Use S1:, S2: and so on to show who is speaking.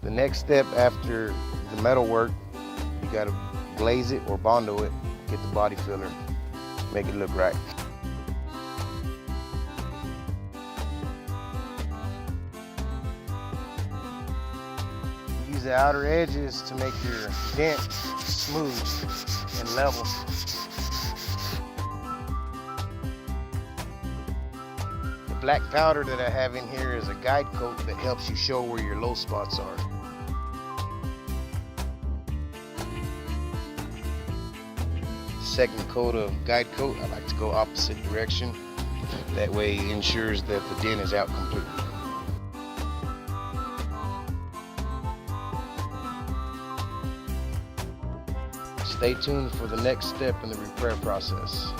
S1: The next step after the metal work, you gotta glaze it or bondo it, get the body filler, make it look right. Use the outer edges to make your dent smooth and level. The black powder that I have in here is a guide coat that helps you show where your low spots are. Second coat of guide coat, I like to go opposite direction. That way it ensures that the dent is out completely. Stay tuned for the next step in the repair process.